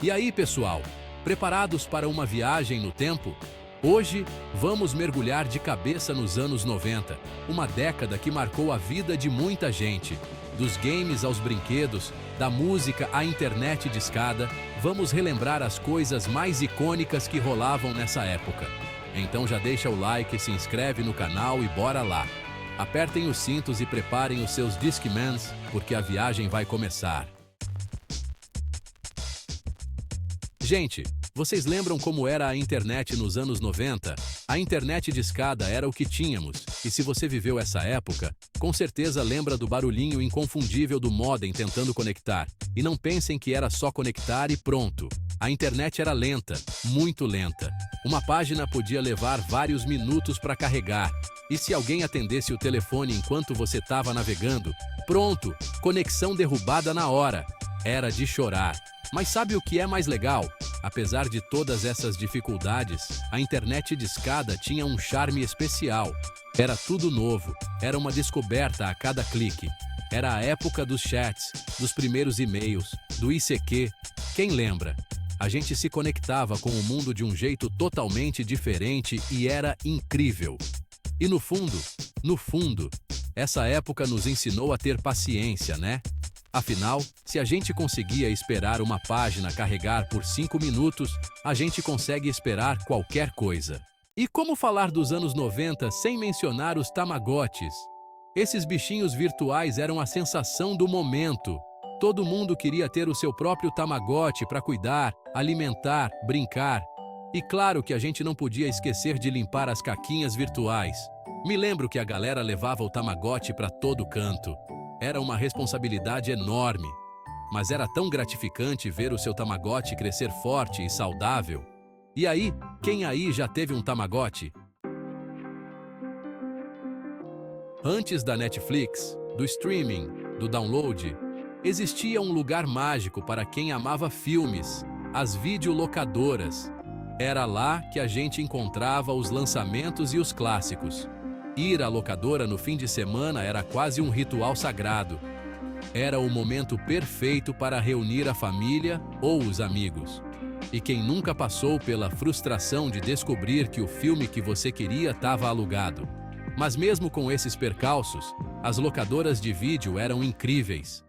E aí, pessoal, preparados para uma viagem no tempo? Hoje, vamos mergulhar de cabeça nos anos 90, uma década que marcou a vida de muita gente. Dos games aos brinquedos, da música à internet discada, vamos relembrar as coisas mais icônicas que rolavam nessa época. Então já deixa o like, se inscreve no canal e bora lá! Apertem os cintos e preparem os seus Discmans, porque a viagem vai começar. Gente, vocês lembram como era a internet nos anos 90? A internet discada era o que tínhamos, e se você viveu essa época, com certeza lembra do barulhinho inconfundível do modem tentando conectar. E não pensem que era só conectar e pronto. A internet era lenta, muito lenta. Uma página podia levar vários minutos para carregar. E se alguém atendesse o telefone enquanto você estava navegando, pronto, conexão derrubada na hora. Era de chorar. Mas sabe o que é mais legal? Apesar de todas essas dificuldades, a internet discada tinha um charme especial. Era tudo novo, era uma descoberta a cada clique. Era a época dos chats, dos primeiros e-mails, do ICQ. Quem lembra? A gente se conectava com o mundo de um jeito totalmente diferente e era incrível. E no fundo, essa época nos ensinou a ter paciência, né? Afinal, se a gente conseguia esperar uma página carregar por 5 minutos, a gente consegue esperar qualquer coisa. E como falar dos anos 90 sem mencionar os Tamagotchis? Esses bichinhos virtuais eram a sensação do momento. Todo mundo queria ter o seu próprio Tamagotchi para cuidar, alimentar, brincar. E claro que a gente não podia esquecer de limpar as caquinhas virtuais. Me lembro que a galera levava o Tamagotchi para todo canto. Era uma responsabilidade enorme, mas era tão gratificante ver o seu Tamagotchi crescer forte e saudável. E aí, quem aí já teve um Tamagotchi? Antes da Netflix, do streaming, do download, existia um lugar mágico para quem amava filmes, as videolocadoras. Era lá que a gente encontrava os lançamentos e os clássicos. Ir à locadora no fim de semana era quase um ritual sagrado. Era o momento perfeito para reunir a família ou os amigos. E quem nunca passou pela frustração de descobrir que o filme que você queria estava alugado? Mas mesmo com esses percalços, as locadoras de vídeo eram incríveis.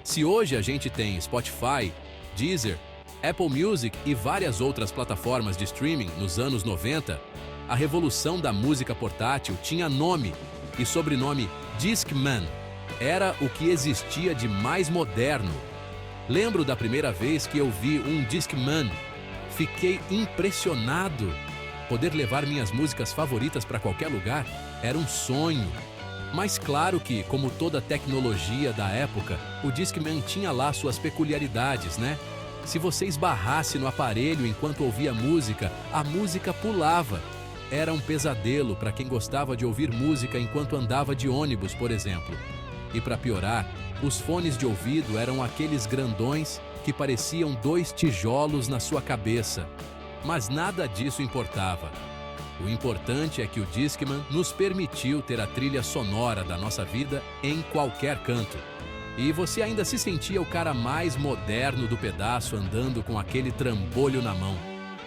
Se hoje a gente tem Spotify, Deezer, Apple Music e várias outras plataformas de streaming nos anos 90, a revolução da música portátil tinha nome e sobrenome Discman. Era o que existia de mais moderno. Lembro da primeira vez que eu vi um Discman. Fiquei impressionado. Poder levar minhas músicas favoritas para qualquer lugar era um sonho. Mas claro que, como toda tecnologia da época, o Discman tinha lá suas peculiaridades, né? Se você esbarrasse no aparelho enquanto ouvia música, a música pulava. Era um pesadelo para quem gostava de ouvir música enquanto andava de ônibus, por exemplo. E para piorar, os fones de ouvido eram aqueles grandões que pareciam 2 tijolos na sua cabeça. Mas nada disso importava. O importante é que o Discman nos permitiu ter a trilha sonora da nossa vida em qualquer canto. E você ainda se sentia o cara mais moderno do pedaço andando com aquele trambolho na mão.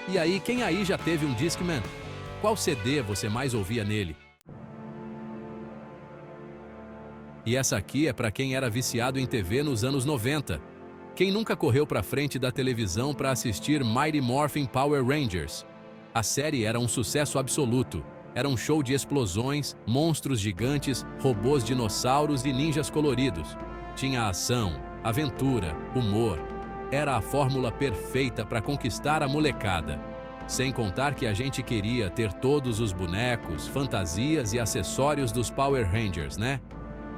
E aí, quem aí já teve um Discman? Qual CD você mais ouvia nele? E essa aqui é para quem era viciado em TV nos anos 90. Quem nunca correu para frente da televisão para assistir Mighty Morphin Power Rangers? A série era um sucesso absoluto. Era um show de explosões, monstros gigantes, robôs dinossauros e ninjas coloridos. Tinha ação, aventura, humor. Era a fórmula perfeita para conquistar a molecada. Sem contar que a gente queria ter todos os bonecos, fantasias e acessórios dos Power Rangers, né?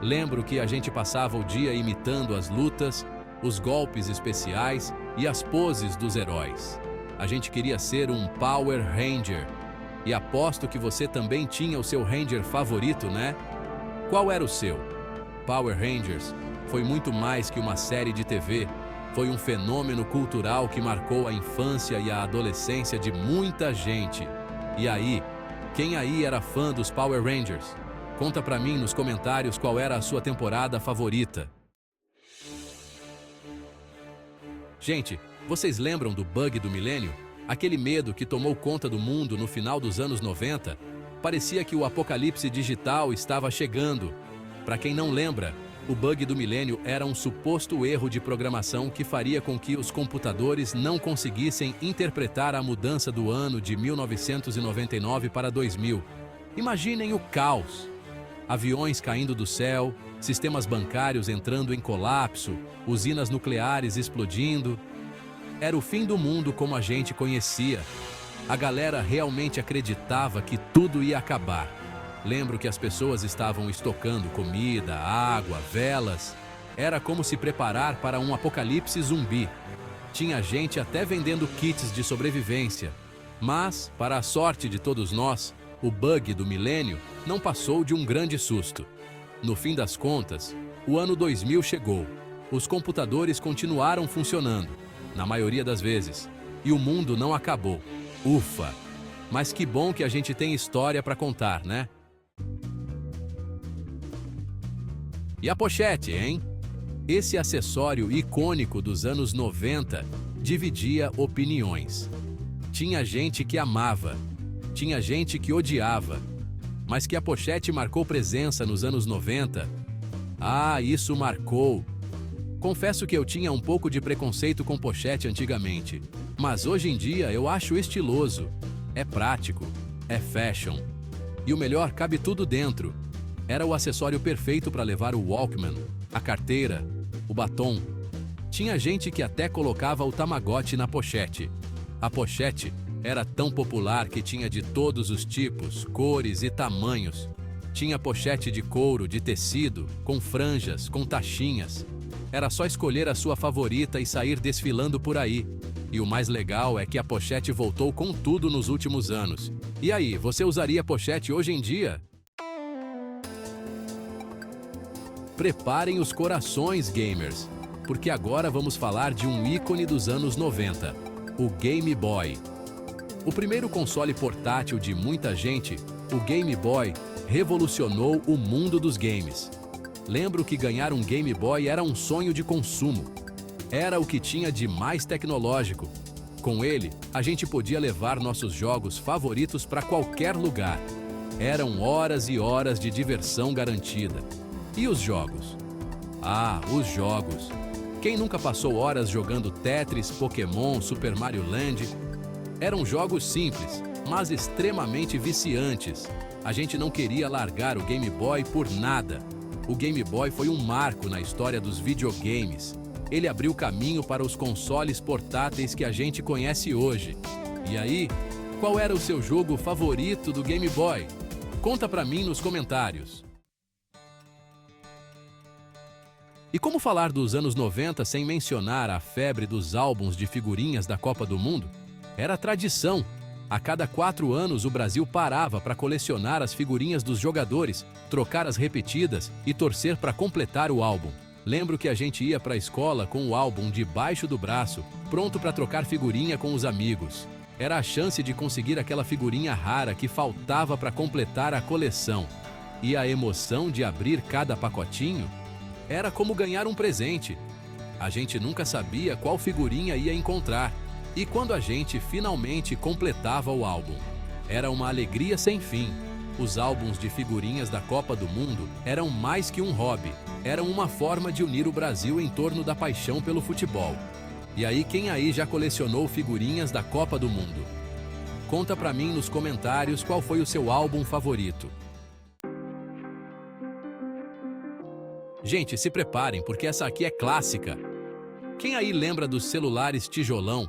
Lembro que a gente passava o dia imitando as lutas, os golpes especiais e as poses dos heróis. A gente queria ser um Power Ranger. E aposto que você também tinha o seu Ranger favorito, né? Qual era o seu? Power Rangers foi muito mais que uma série de TV. Foi um fenômeno cultural que marcou a infância e a adolescência de muita gente. E aí, quem aí era fã dos Power Rangers? Conta pra mim nos comentários qual era a sua temporada favorita. Gente, vocês lembram do bug do milênio? Aquele medo que tomou conta do mundo no final dos anos 90? Parecia que o apocalipse digital estava chegando. Para quem não lembra, o bug do milênio era um suposto erro de programação que faria com que os computadores não conseguissem interpretar a mudança do ano de 1999 para 2000. Imaginem o caos. Aviões caindo do céu, sistemas bancários entrando em colapso, usinas nucleares explodindo. Era o fim do mundo como a gente conhecia. A galera realmente acreditava que tudo ia acabar. Lembro que as pessoas estavam estocando comida, água, velas. Era como se preparar para um apocalipse zumbi. Tinha gente até vendendo kits de sobrevivência. Mas, para a sorte de todos nós, o bug do milênio não passou de um grande susto. No fim das contas, o ano 2000 chegou. Os computadores continuaram funcionando, na maioria das vezes, e o mundo não acabou. Ufa! Mas que bom que a gente tem história para contar, né? E a pochete, hein? Esse acessório icônico dos anos 90 dividia opiniões. Tinha gente que amava, tinha gente que odiava, mas que a pochete marcou presença nos anos 90. Ah, isso marcou! Confesso que eu tinha um pouco de preconceito com pochete antigamente, mas hoje em dia eu acho estiloso. É prático, é fashion. E o melhor, cabe tudo dentro. Era o acessório perfeito para levar o Walkman, a carteira, o batom. Tinha gente que até colocava o Tamagotchi na pochete. A pochete era tão popular que tinha de todos os tipos, cores e tamanhos. Tinha pochete de couro, de tecido, com franjas, com taxinhas. Era só escolher a sua favorita e sair desfilando por aí. E o mais legal é que a pochete voltou com tudo nos últimos anos. E aí, você usaria pochete hoje em dia? Preparem os corações, gamers, porque agora vamos falar de um ícone dos anos 90, o Game Boy. O primeiro console portátil de muita gente, o Game Boy, revolucionou o mundo dos games. Lembro que ganhar um Game Boy era um sonho de consumo. Era o que tinha de mais tecnológico. Com ele, a gente podia levar nossos jogos favoritos para qualquer lugar. Eram horas e horas de diversão garantida. E os jogos? Ah, os jogos! Quem nunca passou horas jogando Tetris, Pokémon, Super Mario Land? Eram jogos simples, mas extremamente viciantes. A gente não queria largar o Game Boy por nada. O Game Boy foi um marco na história dos videogames. Ele abriu caminho para os consoles portáteis que a gente conhece hoje. E aí, qual era o seu jogo favorito do Game Boy? Conta pra mim nos comentários. E como falar dos anos 90 sem mencionar a febre dos álbuns de figurinhas da Copa do Mundo? Era tradição. A cada 4 anos o Brasil parava para colecionar as figurinhas dos jogadores, trocar as repetidas e torcer para completar o álbum. Lembro que a gente ia para a escola com o álbum debaixo do braço, pronto para trocar figurinha com os amigos. Era a chance de conseguir aquela figurinha rara que faltava para completar a coleção. E a emoção de abrir cada pacotinho? Era como ganhar um presente. A gente nunca sabia qual figurinha ia encontrar. E quando a gente finalmente completava o álbum, era uma alegria sem fim. Os álbuns de figurinhas da Copa do Mundo eram mais que um hobby. Eram uma forma de unir o Brasil em torno da paixão pelo futebol. E aí, quem aí já colecionou figurinhas da Copa do Mundo? Conta pra mim nos comentários qual foi o seu álbum favorito. Gente, se preparem, porque essa aqui é clássica. Quem aí lembra dos celulares tijolão?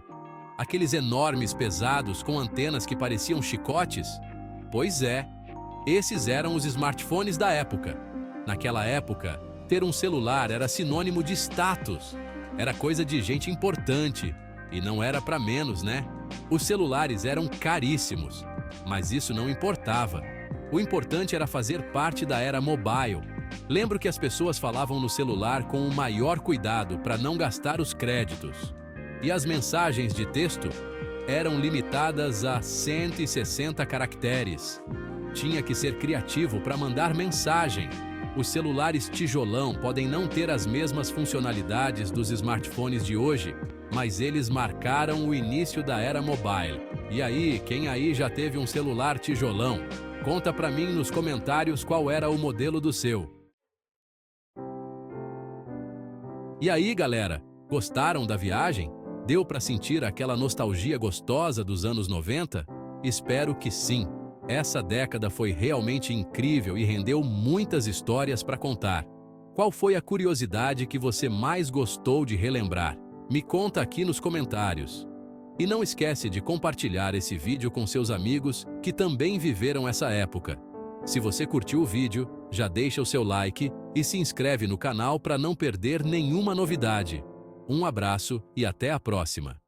Aqueles enormes pesados com antenas que pareciam chicotes? Pois é, esses eram os smartphones da época. Naquela época, ter um celular era sinônimo de status. Era coisa de gente importante. E não era para menos, né? Os celulares eram caríssimos. Mas isso não importava. O importante era fazer parte da era mobile. Lembro que as pessoas falavam no celular com o maior cuidado para não gastar os créditos. E as mensagens de texto eram limitadas a 160 caracteres. Tinha que ser criativo para mandar mensagem. Os celulares tijolão podem não ter as mesmas funcionalidades dos smartphones de hoje, mas eles marcaram o início da era mobile. E aí, quem aí já teve um celular tijolão? Conta pra mim nos comentários qual era o modelo do seu. E aí, galera, gostaram da viagem? Deu pra sentir aquela nostalgia gostosa dos anos 90? Espero que sim. Essa década foi realmente incrível e rendeu muitas histórias para contar. Qual foi a curiosidade que você mais gostou de relembrar? Me conta aqui nos comentários. E não esquece de compartilhar esse vídeo com seus amigos que também viveram essa época. Se você curtiu o vídeo, já deixa o seu like e se inscreve no canal para não perder nenhuma novidade. Um abraço e até a próxima!